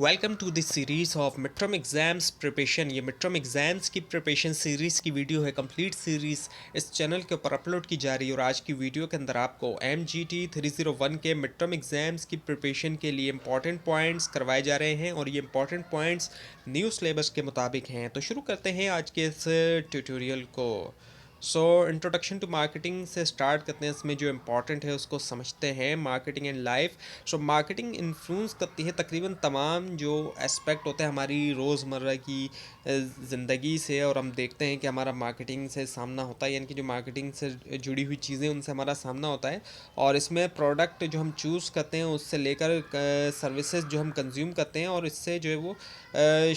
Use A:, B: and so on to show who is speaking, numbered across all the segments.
A: Welcome to this series of mid term exams preparation. ये mid term exams की preparation series की video है। Complete series इस channel के ऊपर अपलोड की जा रही है और आज की वीडियो के अंदर आपको MGT 301 के मिड टर्म एग्ज़ाम्स की प्रिपरेशन के लिए इंपॉर्टेंट पॉइंट्स करवाए जा रहे हैं और ये इंपॉर्टेंट पॉइंट्स न्यू सिलेबस के मुताबिक हैं। तो शुरू करते हैं आज के इस ट्यूटोरियल को। इंट्रोडक्शन टू मार्केटिंग से स्टार्ट करते हैं। इसमें जो इम्पॉर्टेंट है उसको समझते हैं। Marketing and life. Marketing influence करती है तकरीबन तमाम जो एस्पेक्ट होते हैं हमारी रोज़मर्रा की ज़िंदगी से, और हम देखते हैं कि हमारा मार्केटिंग से सामना होता है, यानी कि जो मार्केटिंग से जुड़ी हुई चीज़ें उनसे हमारा सामना होता है। और इसमें प्रोडक्ट जो हम चूज़ करते हैं उससे लेकर सर्विसेज जो हम कंज्यूम करते हैं, और इससे जो है वो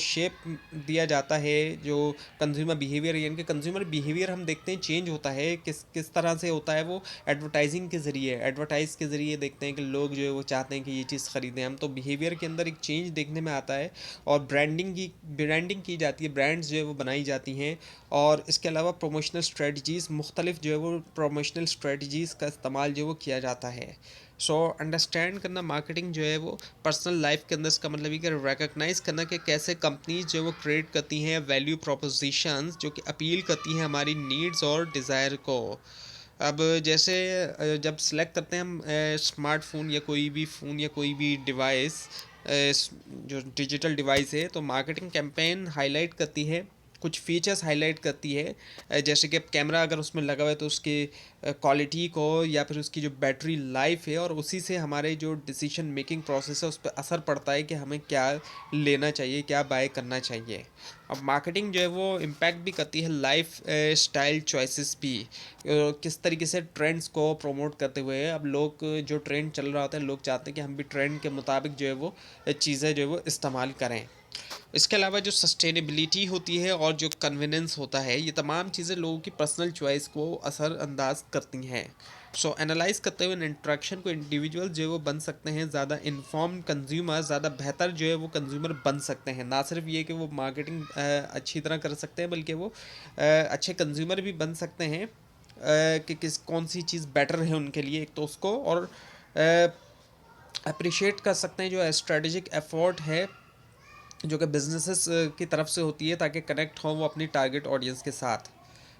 A: शेप दिया जाता है जो कंज्यूमर बिहेवियर, यानी कि कंज्यूमर बिहेवियर हम देखते हैं चेंज होता है किस किस तरह से होता है। वो एडवर्टाइजिंग के ज़रिए, एडवर्टाइज़ के ज़रिए देखते हैं कि लोग जो है वो चाहते हैं कि ये चीज़ ख़रीदें हम, तो बिहेवियर के अंदर एक चेंज देखने में आता है। और ब्रांडिंग की जाती है, ब्रांड्स जो है वो बनाई जाती हैं। और इसके अलावा प्रोमोशनल स्ट्रेटजीज़ मुख्तलिफ जो है वो प्रोमोशनल स्ट्रेटजीज़ का इस्तेमाल जो है वो किया जाता है। अंडरस्टैंड करना मार्केटिंग जो है वो पर्सनल लाइफ के अंदर, इसका मतलब ये कि रिकग्नाइज करना कि कैसे कंपनीज जो है वो क्रिएट करती हैं वैल्यू प्रोपोजिशंस जो कि अपील करती हैं हमारी नीड्स और डिज़ायर को। अब जैसे जब सेलेक्ट करते हैं हम स्मार्टफोन या कोई भी फ़ोन या कोई भी डिवाइस, जो डिजिटल डिवाइस है, तो मार्केटिंग कैंपेन हाईलाइट करती है, कुछ फीचर्स हाईलाइट करती है। जैसे कि कैमरा अगर उसमें लगा हुआ है तो उसके क्वालिटी को या फिर उसकी जो बैटरी लाइफ है, और उसी से हमारे जो डिसीजन मेकिंग प्रोसेस है उस पर असर पड़ता है कि हमें क्या लेना चाहिए, क्या बाय करना चाहिए। अब मार्केटिंग जो है वो इम्पैक्ट भी करती है लाइफ स्टाइल चॉइसेस भी। किस तरीके से ट्रेंड्स को प्रमोट करते हुए, अब लोग जो ट्रेंड चल रहा होता है, लोग चाहते हैं कि हम भी ट्रेंड के मुताबिक जो है वो चीज़ें जो है वो इस्तेमाल करें। इसके अलावा जो सस्टेनेबिलिटी होती है और जो कन्वीनियंस होता है, ये तमाम चीज़ें लोगों की पर्सनल चॉइस को असरअंदाज करती हैं। एनालाइज करते हुए इंट्रैक्शन को इंडिविजुअल जो है वो बन सकते हैं ज़्यादा इन्फॉर्म कंज्यूमर, ज़्यादा बेहतर जो है वो कंज्यूमर बन सकते हैं। ना सिर्फ ये कि वो मार्केटिंग अच्छी तरह कर सकते हैं, बल्कि वो अच्छे कंज्यूमर भी बन सकते हैं कि कौन सी चीज़ बेटर है उनके लिए, एक तो उसको, और अप्रिशिएट कर सकते हैं जो स्ट्रेटेजिक एफर्ट है जो कि बिजनेसेस की तरफ से होती है ताकि कनेक्ट हो वो अपनी टारगेट ऑडियंस के साथ।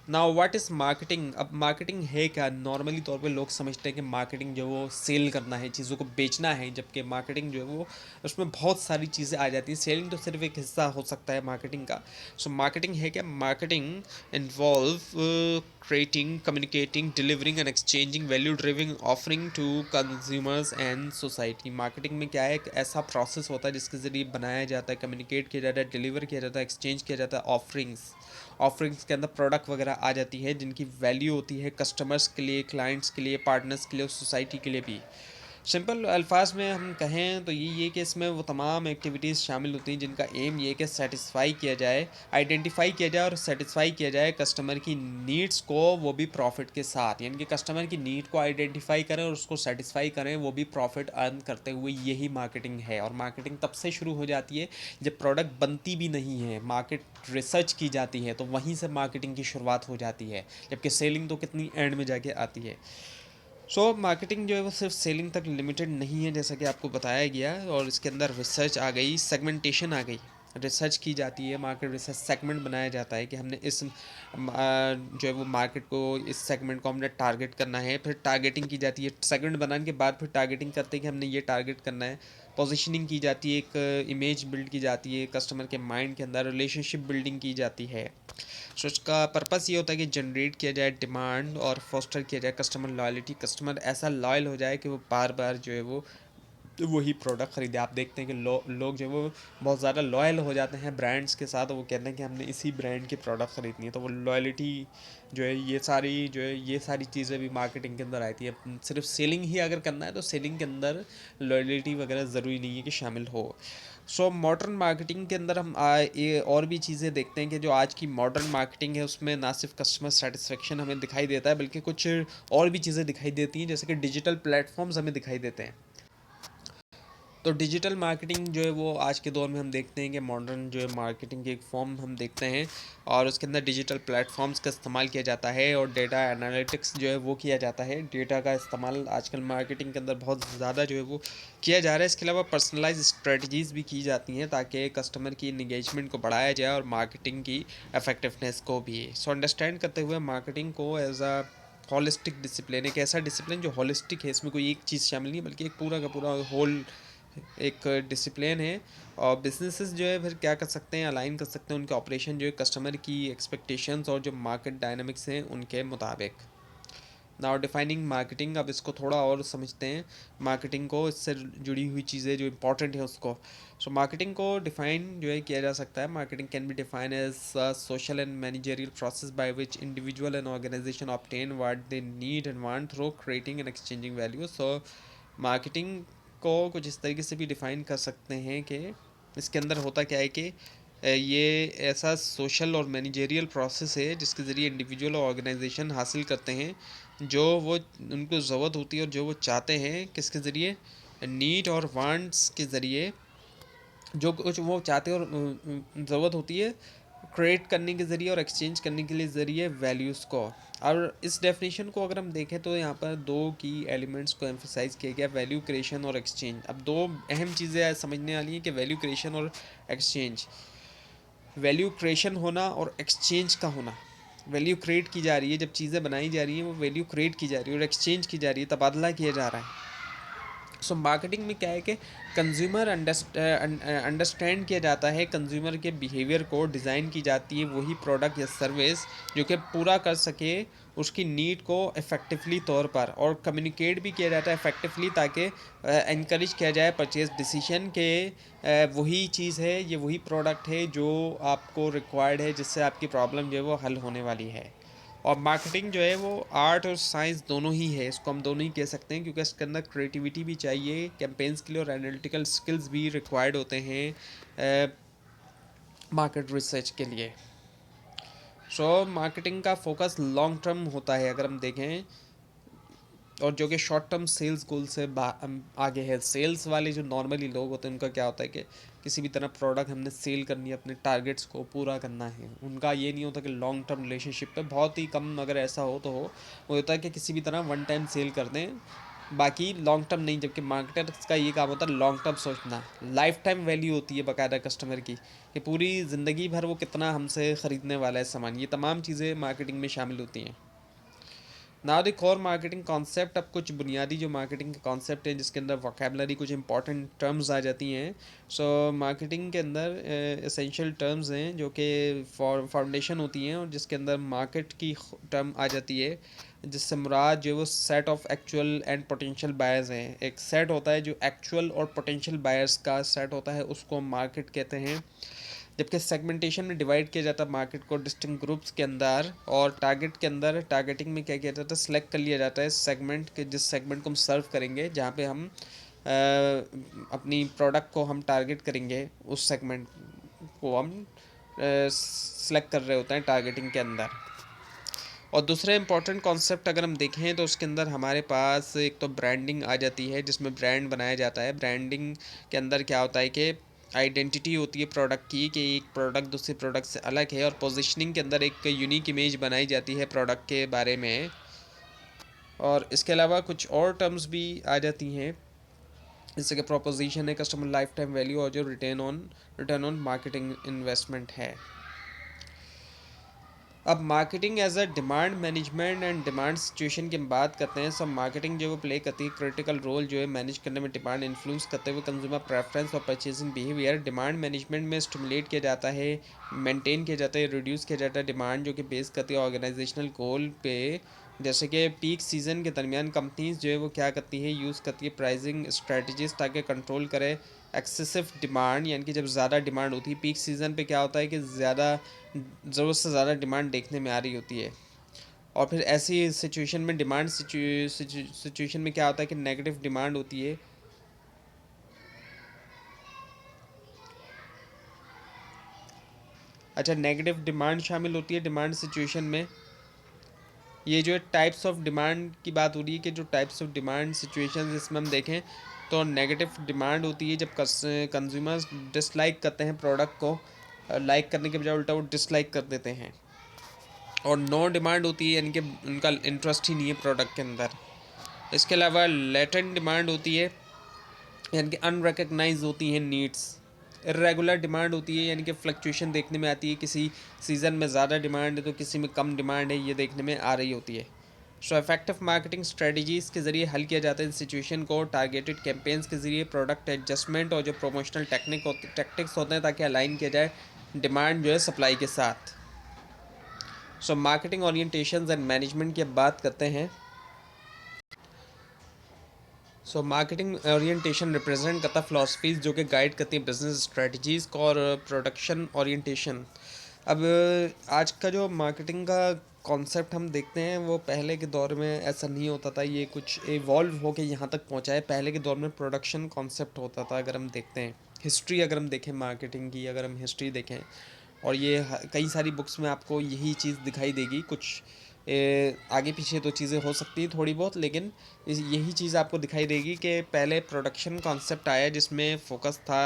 A: Now what is marketing. अब मार्केटिंग है क्या? नॉर्मली तौर पे लोग समझते हैं कि मार्केटिंग जो है वो सेल करना है, चीज़ों को बेचना है, जबकि मार्केटिंग जो है वो उसमें बहुत सारी चीज़ें आ जाती हैं। सेलिंग तो सिर्फ एक हिस्सा हो सकता है मार्केटिंग का। मार्केटिंग है क्या? Marketing involve creating, communicating, delivering and exchanging value driven offering to consumers and society। Marketing में क्या है, एक ऐसा प्रोसेस होता है जिसके ज़रिए बनाया जाता है, कम्युनिकेट किया जाता है, डिलीवर किया जाता है, एक्सचेंज किया जाता है ऑफरिंग्स के अंदर प्रोडक्ट वगैरह आ जाती है जिनकी वैल्यू होती है कस्टमर्स के लिए, क्लाइंट्स के लिए, पार्टनर्स के लिए और सोसाइटी के लिए भी। सिंपल अल्फाज में हम कहें तो ये कि इसमें वो तमाम एक्टिविटीज़ शामिल होती हैं जिनका एम ये कि सेटिस्फाई किया जाए, आइडेंटिफाई किया जाए और सेटिस्फाई किया जाए कस्टमर की नीड्स को, वो भी प्रॉफिट के साथ। यानी कि कस्टमर की नीड को आइडेंटिफाई करें और उसको सेटिस्फाई करें, वो भी प्रॉफिट अर्न करते हुए, यही मार्केटिंग है। और मार्केटिंग तब से शुरू हो जाती है जब प्रोडक्ट बनती भी नहीं है, मार्केट रिसर्च की जाती है, तो वहीं से मार्केटिंग की शुरुआत हो जाती है, जबकि सेलिंग तो कितनी एंड में जाके आती है। मार्केटिंग जो है वो सिर्फ सेलिंग तक लिमिटेड नहीं है, जैसा कि आपको बताया गया, और इसके अंदर रिसर्च आ गई, सेगमेंटेशन आ गई। रिसर्च की जाती है, मार्केट रिसर्च, सेगमेंट बनाया जाता है कि हमने इस जो है वो मार्केट को, इस सेगमेंट को हमने टारगेट करना है। फिर टारगेटिंग की जाती है, सेगमेंट बनाने के बाद फिर टारगेटिंग करते हैं कि हमने ये टारगेट करना है। पोजीशनिंग की जाती है, एक इमेज बिल्ड की जाती है कस्टमर के माइंड के अंदर, रिलेशनशिप बिल्डिंग की जाती है। उसका पर्पस ये होता है कि जनरेट किया जाए डिमांड और फोस्टर किया जाए कस्टमर लॉयल्टी, कस्टमर ऐसा लॉयल हो जाए कि वो बार बार जो है वो वही प्रोडक्ट ख़रीदे। आप देखते हैं कि लोग जो है वो बहुत ज़्यादा लॉयल हो जाते हैं ब्रांड्स के साथ, वो कहते हैं कि हमने इसी ब्रांड की प्रोडक्ट ख़रीदनी है, तो वो लॉयल्टी जो है, ये सारी चीज़ें भी मार्केटिंग के अंदर आती है। सिर्फ सेलिंग ही अगर करना है तो सेलिंग के अंदर लॉयल्टी वगैरह ज़रूरी नहीं है कि शामिल हो। मॉडर्न मार्केटिंग के अंदर हम ये और भी चीज़ें देखते हैं कि जो आज की मॉडर्न मार्केटिंग है उसमें ना सिर्फ कस्टमर सेटिस्फेक्शन हमें दिखाई देता है, बल्कि कुछ और भी चीज़ें दिखाई देती हैं, जैसे कि डिजिटल प्लेटफॉर्म्स हमें दिखाई देते हैं। तो डिजिटल मार्केटिंग जो है वो आज के दौर में हम देखते हैं कि मॉडर्न जो है मार्केटिंग की एक फॉर्म हम देखते हैं, और उसके अंदर डिजिटल प्लेटफॉर्म्स का इस्तेमाल किया जाता है और डेटा एनालिटिक्स जो है वो किया जाता है। डेटा का इस्तेमाल आजकल मार्केटिंग के अंदर बहुत ज़्यादा जो है वो किया जा रहा है। इसके अलावा पर्सनलाइज स्ट्रेटजीज़ भी की जाती हैं ताकि कस्टमर की इंगेजमेंट को बढ़ाया जाए और मार्केटिंग की इफेक्टिवनेस को भी। सो अंडरस्टैंड करते हुए मार्केटिंग को एज अ हॉलिस्टिक डिसिप्लिन, एक ऐसा डिसिप्लिन जो हॉलिस्टिक है, इसमें कोई एक चीज़ शामिल नहीं है बल्कि एक पूरा का पूरा होल एक डिसिप्लिन है। और बिजनेसेस जो है फिर क्या कर सकते हैं, अलाइन कर सकते हैं उनके ऑपरेशन जो है कस्टमर की एक्सपेक्टेशंस और जो मार्केट डायनामिक्स हैं उनके मुताबिक। नाउ डिफाइनिंग मार्केटिंग, अब इसको थोड़ा और समझते हैं मार्केटिंग को, इससे जुड़ी हुई चीज़ें जो इंपॉर्टेंट है उसको। सो मार्केटिंग को डिफाइन जो है किया जा सकता है। Marketing can be defined as social and managerial process by which individual and organization obtain what they need and want through creating and exchanging value. So marketing को कुछ इस तरीके से भी डिफ़ाइन कर सकते हैं कि इसके अंदर होता क्या है कि ये ऐसा सोशल और मैनेजेरियल प्रोसेस है जिसके ज़रिए इंडिविजुअल और ऑर्गेनाइजेशन हासिल करते हैं जो वो उनको ज़रूरत होती है और जो वो चाहते हैं, किसके ज़रिए, नीड और वांट्स के ज़रिए, जो कुछ वो चाहते हैं और ज़रूरत होती है क्रिएट करने के ज़रिए और एक्सचेंज करने के लिए ज़रिए वैल्यूज़ को। और इस डेफिनेशन को अगर हम देखें तो यहाँ पर दो की एलिमेंट्स को एम्फोसाइज़ किया गया, वैल्यू क्रिएशन और एक्सचेंज। अब दो अहम चीज़ें समझने वाली हैं कि वैल्यू क्रिएशन और एक्सचेंज। वैल्यू क्रिएशन होना और एक्सचेंज का होना। वैल्यू क्रिएट की जा रही है, जब चीज़ें बनाई जा रही हैं वो वैल्यू क्रिएट की जा रही है, और एक्सचेंज की जा रही है, तबादला किया जा रहा है। सो मार्केटिंग में क्या है कि कंज्यूमर अंडरस्टैंड किया जाता है, कंज्यूमर के बिहेवियर को डिज़ाइन की जाती है वही प्रोडक्ट या सर्विस जो कि पूरा कर सके उसकी नीड को इफ़ेक्टिवली तौर पर, और कम्युनिकेट भी किया जाता है इफ़ेक्टिवली ताकि इनक्रेज किया जाए परचेज डिसीजन के वही चीज़ है, ये वही प्रोडक्ट है जो आपको रिक्वायर्ड है, जिससे आपकी प्रॉब्लम जो है वो हल होने वाली है। और मार्केटिंग जो है वो आर्ट और साइंस दोनों ही है, इसको हम दोनों ही कह सकते हैं, क्योंकि इसके अंदर क्रिएटिविटी भी चाहिए कैंपेन्स के लिए और एनालिटिकल स्किल्स भी रिक्वायर्ड होते हैं मार्केट रिसर्च के लिए। सो मार्केटिंग का फोकस लॉन्ग टर्म होता है अगर हम देखें, और जो कि शॉर्ट टर्म सेल्स गोल से आगे है। सेल्स वाले जो नॉर्मली लोग होते हैं उनका क्या होता है कि किसी भी तरह प्रोडक्ट हमने सेल करनी है, अपने टारगेट्स को पूरा करना है, उनका ये नहीं होता कि लॉन्ग टर्म रिलेशनशिप पे, बहुत ही कम अगर ऐसा हो तो हो, वो होता है कि किसी भी तरह वन टाइम सेल कर दें, बाकी लॉन्ग टर्म नहीं। जबकि मार्केटर्स का ये काम होता है लॉन्ग टर्म सोचना, लाइफ टाइम वैल्यू होती है बाकायदा कस्टमर की, कि पूरी ज़िंदगी भर वो कितना हमसे ख़रीदने वाला है सामान। ये तमाम चीज़ें मार्केटिंग में शामिल होती हैं। Now the core marketing concept, अब कुछ बुनियादी जो मार्केटिंग के कॉन्सेप्ट हैं जिसके अंदर वोकेबलरी कुछ इंपॉर्टेंट टर्म्स आ जाती हैं। सो मार्केटिंग के अंदर एसेंशियल टर्म्स हैं जो कि फाउंडेशन होती हैं, और जिसके अंदर मार्केट की टर्म आ जाती है, जिससे मुराद जो है वो set of actual and potential buyers हैं। एक सेट होता है जो एक्चुअल और पोटेंशियल बायर्स का सेट होता है, उसको मार्केट कहते हैं। जबकि सेगमेंटेशन में डिवाइड किया जाता है मार्केट को डिस्टिंक्ट ग्रुप्स के अंदर, और टारगेट के अंदर टारगेटिंग में क्या किया जाता है, सेलेक्ट कर लिया जाता है सेगमेंट के, जिस सेगमेंट को हम सर्व करेंगे, जहाँ पे हम अपनी प्रोडक्ट को हम टारगेट करेंगे, उस सेगमेंट को हम सेलेक्ट कर रहे होते हैं टारगेटिंग के अंदर। और दूसरा इंपॉर्टेंट कॉन्सेप्ट अगर हम देखें तो उसके अंदर हमारे पास एक तो ब्रांडिंग आ जाती है, जिसमें ब्रांड बनाया जाता है। ब्रांडिंग के अंदर क्या होता है कि आइडेंटिटी होती है प्रोडक्ट की, कि एक प्रोडक्ट दूसरे प्रोडक्ट से अलग है, और पोजीशनिंग के अंदर एक यूनिक इमेज बनाई जाती है प्रोडक्ट के बारे में। और इसके अलावा कुछ और टर्म्स भी आ जाती हैं, जैसे कि प्रोपोजिशन है, कस्टमर लाइफ टाइम वैल्यू, और जो रिटर्न ऑन मार्केटिंग इन्वेस्टमेंट है। अब marketing as a demand management and demand situation की हम बात करते हैं। सब मार्केटिंग जो वो प्ले करती है क्रिटिकल रोल जो है मैनेज करने में, डिमांड इन्फ्लुएंस करते हुए कंज्यूमर प्रेफरेंस और परचेजिंग बिहेवियर। डिमांड मैनेजमेंट में स्टिमुलेट किया जाता है, मेंटेन किया जाता है, रिड्यूस किया जाता है डिमांड, जो कि बेस करती है ऑर्गेनाइजेशनल गोल पे। जैसे कि पीक सीज़न के दरमियान कंपनीज जो है वो क्या करती है, यूज़ करती है प्राइसिंग स्ट्रेटजीज ताकि कंट्रोल करे एक्सेसिव डिमांड, यानी कि जब ज़्यादा डिमांड होती है पीक सीज़न पे, क्या होता है कि ज़्यादा ज़रूरत से ज़्यादा डिमांड देखने में आ रही होती है। और फिर ऐसी सिचुएशन में डिमांड सिचुएशन में क्या होता है कि नेगेटिव डिमांड होती है। अच्छा, नेगेटिव डिमांड शामिल होती है डिमांड सिचुएशन में। ये जो है टाइप्स ऑफ डिमांड की बात हो रही है, कि जो टाइप्स ऑफ डिमांड सिचुएशंस इसमें हम देखें तो नेगेटिव डिमांड होती है जब कंज्यूमर्स डिसलाइक करते हैं प्रोडक्ट को, लाइक करने के बजाय उल्टा वो डिसलाइक कर देते हैं। और नो डिमांड होती है यानी कि उनका इंटरेस्ट ही नहीं है प्रोडक्ट के अंदर। इसके अलावा लेटेंट डिमांड होती है यानी कि अनरिकग्नाइज होती हैं नीड्स। इरेगुलर डिमांड होती है यानी कि फ्लक्चुएशन देखने में आती है, किसी सीज़न में ज़्यादा डिमांड है तो किसी में कम डिमांड है, ये देखने में आ रही होती है। सो इफेक्टिव मार्केटिंग स्ट्रेटजीज़ के ज़रिए हल किया जाता है इन सिचुएशन को, टारगेटेड कैंपेन्स के ज़रिए, प्रोडक्ट एडजस्टमेंट और जो प्रमोशनल टेक्टिक्स होते हैं ताकि अलाइन किया जाए डिमांड जो है सप्लाई के साथ। So marketing orientations and management की अब बात करते हैं। सो मार्केटिंग ओरिएंटेशन रिप्रेजेंट करता है फिलोसफीज जो कि गाइड करती हैं बिजनेस स्ट्रेटजीज़ को और प्रोडक्शन ओरिएंटेशन। अब आज का जो मार्केटिंग का कॉन्सेप्ट हम देखते हैं वो पहले के दौर में ऐसा नहीं होता था, ये कुछ इवॉल्व होके यहाँ तक पहुँचा है। पहले के दौर में प्रोडक्शन कॉन्सेप्ट होता था। अगर हम देखते हैं हिस्ट्री, अगर हम देखें मार्केटिंग की, अगर हम हिस्ट्री देखें, और ये कई सारी बुक्स में आपको यही चीज़ दिखाई देगी। कुछ आगे पीछे तो चीज़ें हो सकती हैं थोड़ी बहुत, लेकिन यही चीज़ आपको दिखाई देगी कि पहले प्रोडक्शन कॉन्सेप्ट आया जिसमें फोकस था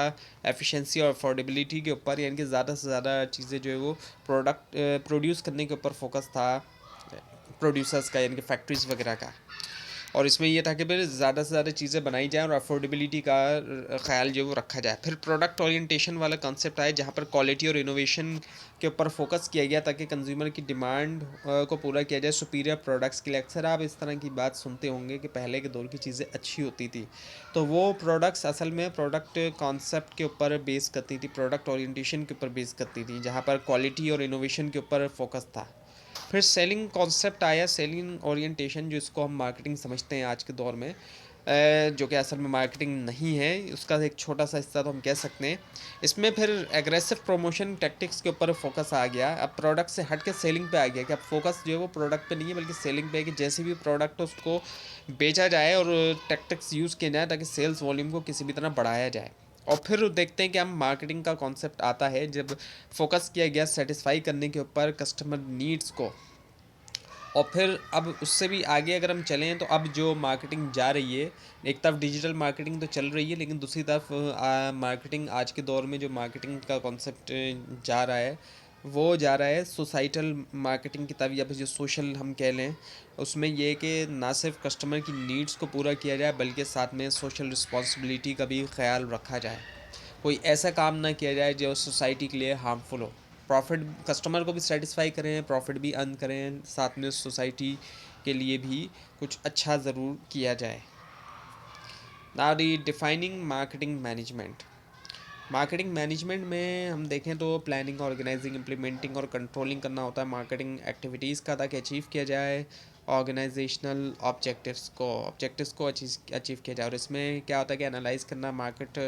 A: एफिशिएंसी और अफोर्डेबिलिटी के ऊपर, यानी कि ज़्यादा से ज़्यादा चीज़ें जो है वो प्रोडक्ट प्रोड्यूस करने के ऊपर फोकस था प्रोड्यूसर्स का, यानी कि फैक्ट्रीज वगैरह का। और इसमें यह था कि फिर ज़्यादा से ज़्यादा चीज़ें बनाई जाएँ और अफोर्डेबिलिटी का ख्याल जो है वो रखा जाए। फिर प्रोडक्ट ओरिएंटेशन वाला कॉन्सेप्ट आया जहाँ पर क्वालिटी और इनोवेशन के ऊपर फोकस किया गया ताकि कंज्यूमर की डिमांड को पूरा किया जाए सुपीरियर प्रोडक्ट्स के लिए। अक्सर आप इस तरह की बात सुनते होंगे कि पहले के दौर की चीज़ें अच्छी होती थी, तो वो प्रोडक्ट्स असल में प्रोडक्ट कॉन्सेप्ट के ऊपर बेस करती थी, प्रोडक्ट ओरिएंटेशन के ऊपर बेस करती थी, जहाँ पर क्वालिटी और इनोवेशन के ऊपर फोकस था। फिर सेलिंग कॉन्सेप्ट आया, सेलिंग ओरिएंटेशन, जो इसको हम मार्केटिंग समझते हैं आज के दौर में, जो कि असल में मार्केटिंग नहीं है, उसका एक छोटा सा हिस्सा तो हम कह सकते हैं। इसमें फिर एग्रेसिव प्रमोशन टैक्टिक्स के ऊपर फोकस आ गया। अब प्रोडक्ट से हट के सेलिंग पे आ गया कि अब फोकस जो है वो प्रोडक्ट पे नहीं है बल्कि सेलिंग पे है, कि जैसे भी प्रोडक्ट उसको बेचा जाए और टैक्टिक्स यूज़ किए जाए ताकि सेल्स वॉल्यूम को किसी भी तरह बढ़ाया जाए। और फिर देखते हैं कि हम मार्केटिंग का कॉन्सेप्ट आता है जब फोकस किया गया सेटिस्फाई करने के ऊपर कस्टमर नीड्स को। और फिर अब उससे भी आगे अगर हम चलें तो अब जो मार्केटिंग जा रही है, एक तरफ डिजिटल मार्केटिंग तो चल रही है, लेकिन दूसरी तरफ मार्केटिंग आज के दौर में जो मार्केटिंग का कॉन्सेप्ट जा रहा है वो जा रहा है सोसाइटल मार्केटिंग की तरफ, या फिर जो सोशल हम कह लें। उसमें ये कि ना सिर्फ कस्टमर की नीड्स को पूरा किया जाए बल्कि साथ में सोशल रिस्पॉन्सिबिलिटी का भी ख्याल रखा जाए। कोई ऐसा काम ना किया जाए जो सोसाइटी के लिए हार्मफुल हो। प्रॉफिट, कस्टमर को भी सेटिस्फाई करें, प्रॉफिट भी अर्न करें, साथ में सोसाइटी के लिए भी कुछ अच्छा ज़रूर किया जाए। Now the defining marketing management. Marketing management में हम देखें तो प्लानिंग, ऑर्गेनाइजिंग, इम्प्लीमेंटिंग और कंट्रोलिंग करना होता है मार्केटिंग एक्टिविटीज़ का, ताकि अचीव किया जाए ऑर्गेनाइजेशनल ऑब्जेक्टिव्स को अचीव किया जाए। और इसमें क्या होता है कि एनालाइज करना मार्केट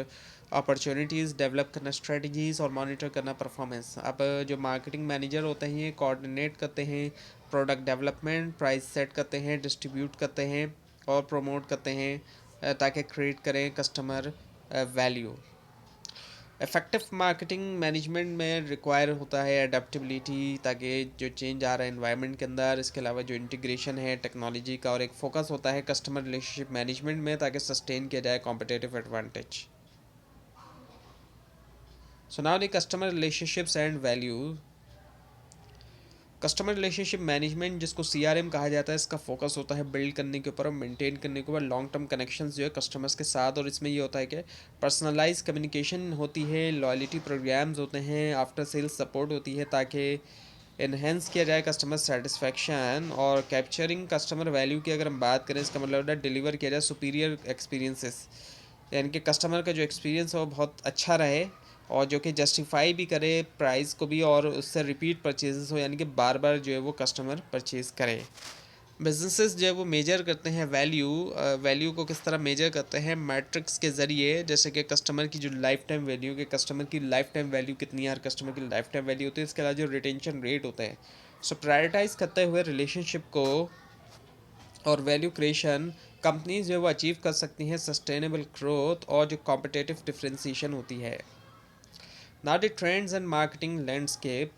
A: अपॉर्चुनिटीज़, डेवलप करना स्ट्रेटजीज़ और मॉनिटर करना परफॉर्मेंस। अब जो मार्केटिंग मैनेजर होते हैं ये कोऑर्डिनेट करते हैं प्रोडक्ट डेवलपमेंट, प्राइस सेट करते हैं, डिस्ट्रीब्यूट करते हैं और प्रमोट करते हैं, ताकि क्रिएट करें customer value. Effective marketing management में रिक्वायर होता है अडेप्टेबिलिटी, ताकि जो चेंज आ रहा है एनवायरनमेंट के अंदर। इसके अलावा जो इंटीग्रेशन है टेक्नोलॉजी का, और एक फोकस होता है कस्टमर रिलेशनशिप मैनेजमेंट में ताकि सस्टेन किया जाए competitive advantage. So now the customer relationships and value. Customer relationship management, जिसको CRM कहा जाता है, इसका फोकस होता है बिल्ड करने के ऊपर और मेंटेन करने के ऊपर लॉन्ग टर्म कनेक्शंस जो है कस्टमर्स के साथ। और इसमें ये होता है कि पर्सनलाइज कम्युनिकेशन होती है, लॉयल्टी प्रोग्राम्स होते हैं, आफ्टर सेल्स सपोर्ट होती है ताकि इन्हेंस किया जाए कस्टमर सेटिस्फैक्शन। और कैप्चरिंग कस्टमर वैल्यू की अगर हम बात करें, इसका मतलब है डिलीवर किया जाए सुपीरियर एक्सपीरियंसेस, यानी कि कस्टमर का जो एक्सपीरियंस है वो बहुत अच्छा रहे और जो कि जस्टिफाई भी करे प्राइस को भी, और उससे रिपीट परचेजेस हो, यानी कि बार बार जो है वो कस्टमर परचेज़ करे। बिजनेसेस जो है वो मेजर करते हैं वैल्यू को किस तरह मेजर करते हैं मैट्रिक्स के ज़रिए, जैसे कि कस्टमर की जो लाइफ टाइम वैल्यू, कि कस्टमर की लाइफ टाइम वैल्यू कितनी है, हर कस्टमर की लाइफ टाइम वैल्यू होती है। इसके अलावा जो रिटेंशन रेट होता है। सो प्रायोरिटाइज करते हुए रिलेशनशिप को और वैल्यू क्रिएशन, कंपनीज जो है वो अचीव कर सकती हैं सस्टेनेबल ग्रोथ और जो कॉम्पिटिटिव डिफ्रेंसीशन होती है। Now the trends and marketing landscape.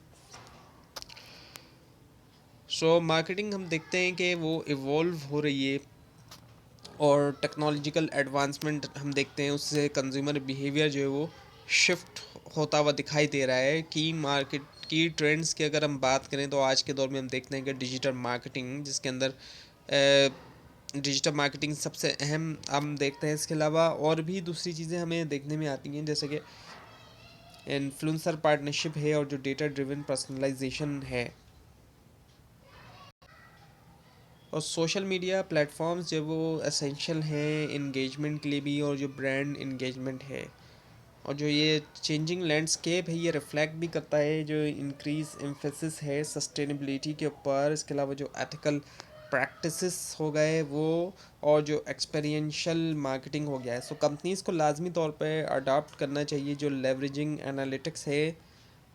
A: So marketing हम देखते हैं कि वो इवॉल्व हो रही है और टेक्नोलॉजिकल एडवांसमेंट हम देखते हैं, उससे कंज्यूमर बिहेवियर जो है वो शिफ्ट होता हुआ दिखाई दे रहा है। कि मार्केट की ट्रेंड्स की अगर हम बात करें तो आज के दौर में हम देखते हैं कि डिजिटल मार्केटिंग, जिसके अंदर डिजिटल मार्केटिंग सबसे अहम हम देखते हैं। इसके अलावा और भी दूसरी चीज़ें हमें देखने में आती हैं, जैसे कि इन्फ्लुएंसर पार्टनरशिप है और जो डेटा ड्रिवन पर्सनलाइजेशन है, और सोशल मीडिया प्लेटफॉर्म्स जो वो एसेंशियल हैं इंगेजमेंट के लिए भी, और जो ब्रांड इंगेजमेंट है, और जो ये चेंजिंग लैंडस्केप है, ये रिफ्लेक्ट भी करता है जो इंक्रीज एम्फेसिस है सस्टेनेबिलिटी के ऊपर। इसके अलावा जो एथिकल प्रैक्टिसेस हो गए वो, और जो एक्सपेरियंशियल मार्केटिंग हो गया है। सो कंपनीज़ को लाजमी तौर पे अडॉप्ट करना चाहिए जो लेवरेजिंग एनालिटिक्स है,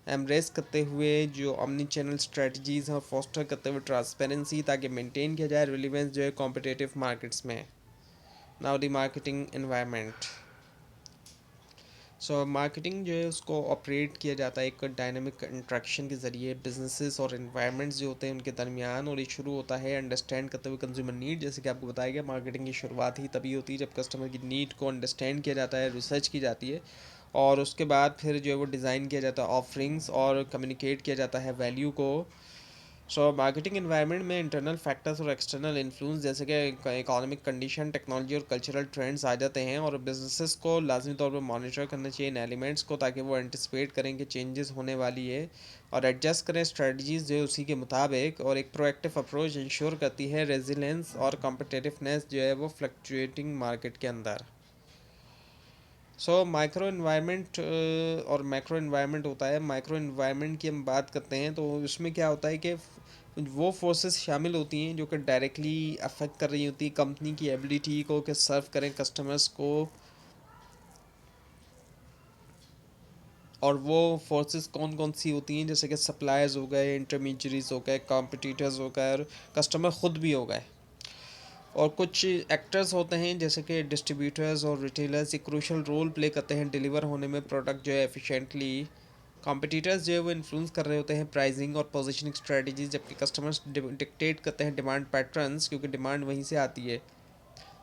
A: एम्ब्रेस करते हुए जो omni चैनल स्ट्रेटजीज़ हैं, और फोस्टर करते हुए ट्रांसपेरेंसी, ताकि मेंटेन किया जाए रिलीवेंस जो है कॉम्पिटिटिव मार्केट्स में। Now the marketing environment. So marketing जो है उसको ऑपरेट किया जाता है एक डायनामिक इंट्रैक्शन के ज़रिए बिजनेसेस और इन्वायरमेंट्स जो होते हैं उनके दरमियान, और ये शुरू होता है अंडरस्टैंड करते हुए कंज्यूमर नीड। जैसे कि आपको बताया गया, मार्केटिंग की शुरुआत ही तभी होती है जब कस्टमर की नीड को अंडरस्टैंड किया जाता है, रिसर्च की जाती है, और उसके बाद फिर जो है वो डिज़ाइन किया जाता है ऑफरिंग्स, और कम्युनिकेट किया जाता है वैल्यू को। सो मार्केटिंग एनवायरनमेंट में इंटरनल फैक्टर्स और एक्सटर्नल इन्फ्लुएंस जैसे कि इकोनॉमिक कंडीशन, टेक्नोलॉजी और कल्चरल ट्रेंड्स आ जाते हैं, और बिजनेसेस को लाजमी तौर पर मॉनिटर करना चाहिए इन एलिमेंट्स को, ताकि वो एंटिसिपेट करें कि चेंजेस होने वाली है, और एडजस्ट करें स्ट्रेटजीज जो है उसी के मुताबिक। और एक प्रोएक्टिव अप्रोच इंश्योर करती है रेजिलेंस और कॉम्पिटिटिवनेस जो है वो फ्लक्चुएटिंग मार्केट के अंदर। सो माइक्रो इन्वायरमेंट और मैक्रो इन्वायरमेंट होता है। माइक्रो इन्वायरमेंट की हम बात करते हैं तो उसमें क्या होता है कि वो फोर्सेस शामिल होती हैं जो कि डायरेक्टली अफेक्ट कर रही होती है कंपनी की एबिलिटी को कि सर्व करें कस्टमर्स को। और वो फोर्सेस कौन कौन सी होती हैं, जैसे कि सप्लायर्स हो गए, इंटरमीडियरीज हो गए, कॉम्पिटिटर्स हो गए, और कस्टमर ख़ुद भी हो गए। और कुछ एक्टर्स होते हैं जैसे कि डिस्ट्रीब्यूटर्स और रिटेलर्स, एक क्रूशल रोल प्ले करते हैं डिलीवर होने में प्रोडक्ट जो है एफिशिएंटली। कॉम्पिटिटर्स जो है वो इन्फ्लुएंस कर रहे होते हैं प्राइसिंग और पोजीशनिंग स्ट्रेटजीज, जबकि कस्टमर्स डिक्टेट करते हैं डिमांड पैटर्न्स, क्योंकि डिमांड वहीं से आती है।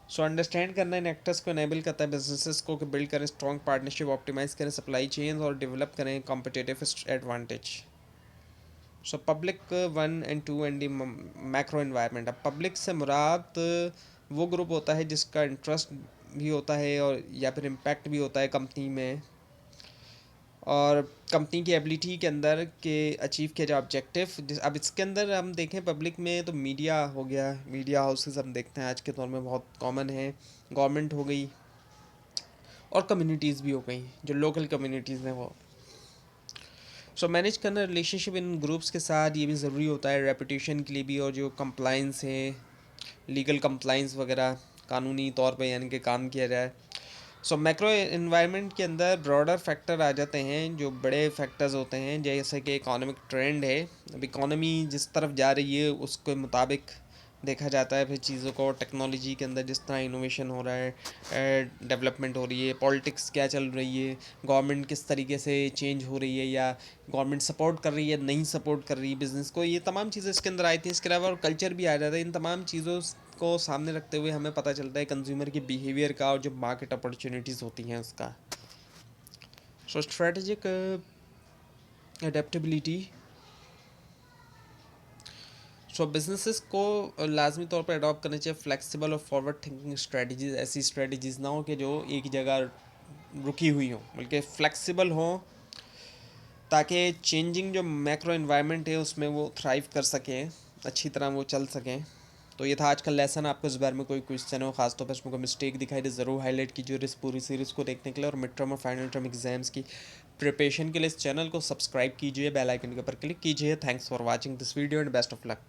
A: सो अंडरस्टैंड करना इन एक्टर्स को एनेबल करता है बिजनेसेस को कि बिल्ड करें स्ट्रॉन्ग पार्टनरशिप, ऑप्टिमाइज करें सप्लाई चेन, और डेवलप करें competitive advantage. So public one and two and the macro environment. अब पब्लिक से मुराद वो ग्रुप होता है जिसका इंटरेस्ट भी होता है और या फिर इम्पैक्ट भी होता है कंपनी में, और कंपनी की एबिलिटी के अंदर के अचीव किया जाए ऑब्जेक्टिव। अब इसके अंदर हम देखें पब्लिक में तो मीडिया हो गया, मीडिया हाउसेस हम देखते हैं आज के दौर में बहुत कॉमन है, गवर्नमेंट हो गई, और कम्युनिटीज़ भी हो गई, जो लोकल कम्युनिटीज़ हैं वो। सो मैनेज करना रिलेशनशिप इन ग्रुप्स के साथ ये भी ज़रूरी होता है रेपुटेशन के लिए भी, और जो कंप्लाइंस है, लीगल कंप्लाइंस वगैरह, कानूनी तौर पे यानी कि काम किया जाए। सो मैक्रो इन्वायरमेंट के अंदर ब्रॉडर फैक्टर आ जाते हैं जो बड़े फैक्टर्स होते हैं, जैसे कि इकोनॉमिक ट्रेंड है। अब इकोनॉमी जिस तरफ जा रही है उसके मुताबिक देखा जाता है फिर चीज़ों को। टेक्नोलॉजी के अंदर जिस तरह इनोवेशन हो रहा है, डेवलपमेंट हो रही है, पॉलिटिक्स क्या चल रही है, गवर्नमेंट किस तरीके से चेंज हो रही है, या गवर्नमेंट सपोर्ट कर रही है नहीं सपोर्ट कर रही है बिज़नेस को, ये तमाम चीज़ें इसके अंदर आई थी। इसके अलावा और कल्चर भी आ जाता है। इन तमाम चीज़ों को सामने रखते हुए हमें पता चलता है कंज्यूमर के बिहेवियर का और जो मार्केट अपॉर्चुनिटीज़ होती हैं उसका। सो स्ट्रेटजिक अडेप्टेबिलिटी। सो बिजनेसेस को लाजमी तौर पर अडॉप्ट करना चाहिए फ्लेक्सिबल और फॉरवर्ड थिंकिंग स्ट्रेटजीज। ऐसी स्ट्रेटजीज ना हो कि जो एक जगह रुकी हुई हों, बल्कि फ्लेक्सिबल हों, ताकि चेंजिंग जो मैक्रो इन्वायरमेंट है उसमें वो थ्राइव कर सकें, अच्छी तरह वो चल सकें। तो ये था आज का लेसन। आपको इस बारे में कोई क्वेश्चन हो, खासतौर पर इसमें कोई मिस्टेक दिखाई दे, ज़रूर हाईलाइट कीजिए। इस पूरी सीरीज़ को देखने के लिए और मिड टर्म और फाइनल टर्म एग्जाम्स की प्रिपरेशन के लिए इस चैनल को सब्सक्राइब कीजिए, बेल आइकन के ऊपर क्लिक कीजिए। Thanks for watching this video and best of luck.